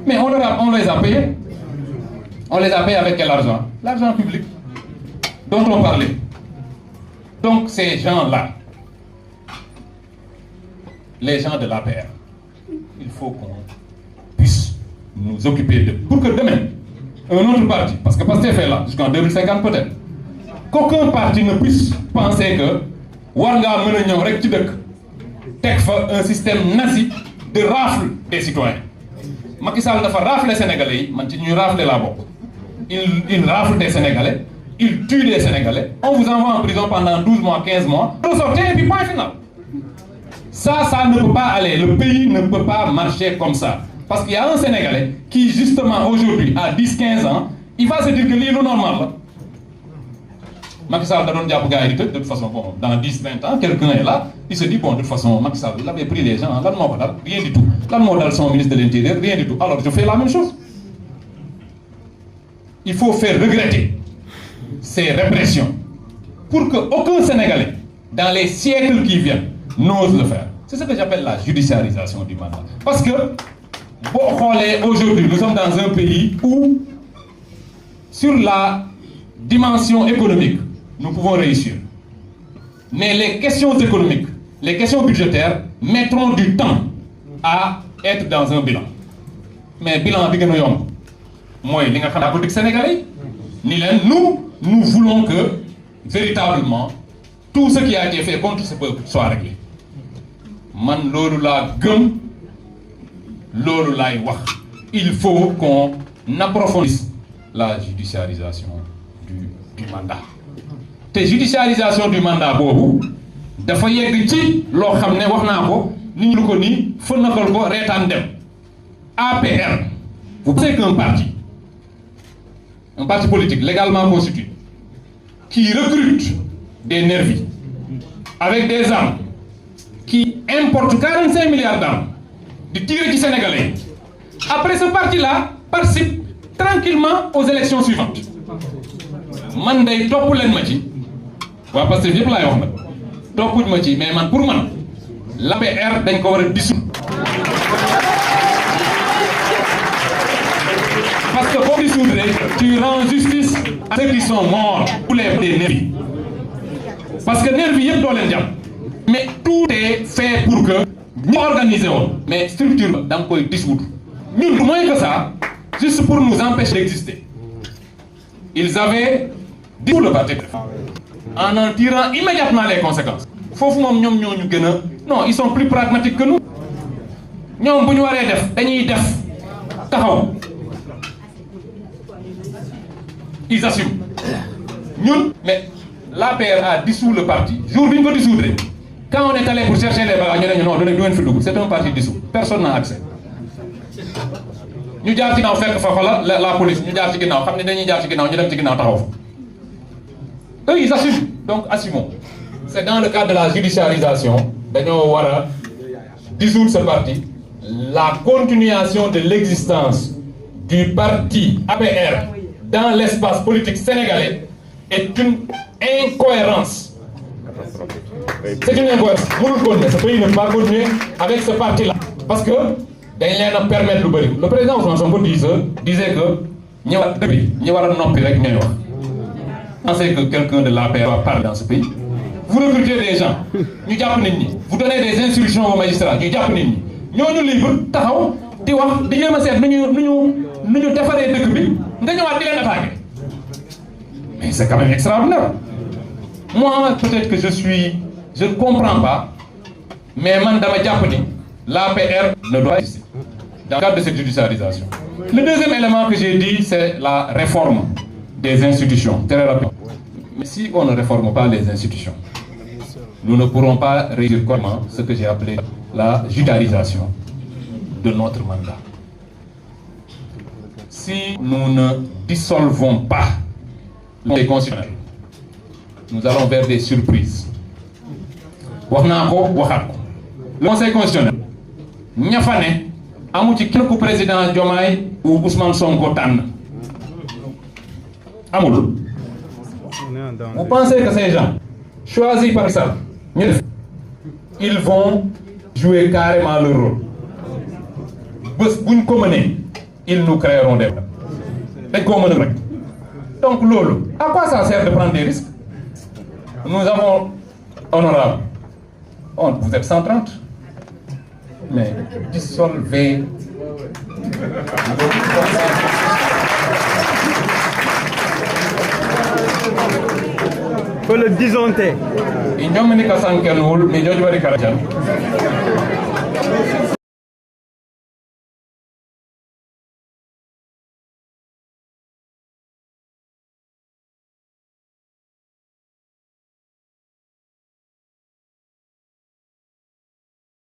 Mais on les a payés. On les a payés avec quel argent? L'argent public dont on parlait. Donc ces gens-là, les gens de l'APR, il faut qu'on puisse nous occuper d'eux. Pour que demain, un autre parti, parce que Pastef est là, jusqu'en 2050 peut-être, qu'aucun parti ne puisse penser que Warga Menignon rek ci dëkk teg fa un système nazi de rafle des citoyens. Macky Sall dafa rafle Sénégalais yi, man ci ñuy rafle laa bokk. Il rafle des Sénégalais, il tue des Sénégalais, on vous envoie en prison pendant 12 mois, 15 mois, vous sortez et puis point final. Ça ne peut pas aller, le pays ne peut pas marcher comme ça. Parce qu'il y a un Sénégalais qui justement aujourd'hui, à 10-15 ans, il va se dire que l'île est normale. Macky Sall de toute façon, bon, dans 10-20 ans, quelqu'un est là, il se dit, bon, de toute façon, Macky Sall, il avait pris les gens, rien du tout. Là, le son ministre de l'Intérieur, rien du tout. Alors, je fais la même chose. Il faut faire regretter ces répressions pour qu'aucun Sénégalais, dans les siècles qui viennent, n'ose le faire. C'est ce que j'appelle la judiciarisation du mandat. Parce que, aujourd'hui, nous sommes dans un pays où, sur la dimension économique, nous pouvons réussir. Mais les questions économiques, les questions budgétaires mettront du temps à être dans un bilan. Mais bilan, moi, la politique sénégalaise, nous voulons que, véritablement, tout ce qui a été fait contre ce peuple soit réglé. Man, il faut qu'on approfondisse la judiciarisation du mandat. La judiciarisation du mandat, dafa yegg ci lo xamné wax na ko ni ñu ko ni fënakal ko rétan dem. APR, vous pensez qu'un parti politique légalement constitué qui recrute des nervis avec des armes, qui importe 45 milliards d'armes de tirer du Sénégalais, après ce parti-là participe tranquillement aux élections suivantes. Man day topp leen ma ci waa parce que yëpp laay wax nag toppuñ ma ci mais man pour man l'APR dañ ko war a dissoudre parce que boo dissoudre tu rends justice à ceux qui sont morts pour les des nervis parce que nervis yëpp doo leen jàpp mais tout est fait pour que ñu organiser woon mais structure ba da nga koy dissoudre ñun moins que ça juste pour nous empêcher d'exister. Ils avaient dit le parti en tirant immédiatement les conséquences. Non, ils sont plus pragmatiques que nous. Ils assument. Nous, mais l'APR a dissous le parti. Jour où nous dissoudre. Quand on est allé pour chercher les bagages, c'est un parti dissous. Personne n'a accès. Nous avons fait la police, nous avons fait eux, ils assument. Donc, assumons. C'est dans le cadre de la judiciarisation, nous allons dissoudre ce parti. La continuation de l'existence du parti APR dans l'espace politique sénégalais est une incohérence. C'est une incohérence. Ce pays ne peut pas continuer avec ce parti-là. Parce que, permettre le président Ousmane Sonko disait que nous pensez que quelqu'un de l'APR parle dans ce pays. Vous recrutez des gens, vous donnez des instructions aux magistrats, nous sommes libres, mais c'est quand même extraordinaire. Moi, peut-être que je ne comprends pas, mais l'APR ne doit pas exister dans le cadre de cette judiciarisation. Le deuxième élément que j'ai dit, c'est la réforme des institutions, très rapidement. Mais si on ne réforme pas les institutions, nous ne pourrons pas réussir correctement ce que j'ai appelé la judiciarisation de notre mandat. Si nous ne dissolvons pas le Conseil constitutionnel, nous allons vers des surprises. Le Conseil constitutionnel, ñafane amu ci kenn ku président Diomaye ou Ousmane Sonko tànn amul. Vous pensez que ces gens choisis par ça, ils vont jouer carrément leur rôle. Bés buñ ko mënee ils nous créeront des problèmes. Donc, Lolo, à quoi ça sert de prendre des risques? Nous avons, honorable, vous êtes 130, mais dissolvez. Faut le disjoncter. Il y a un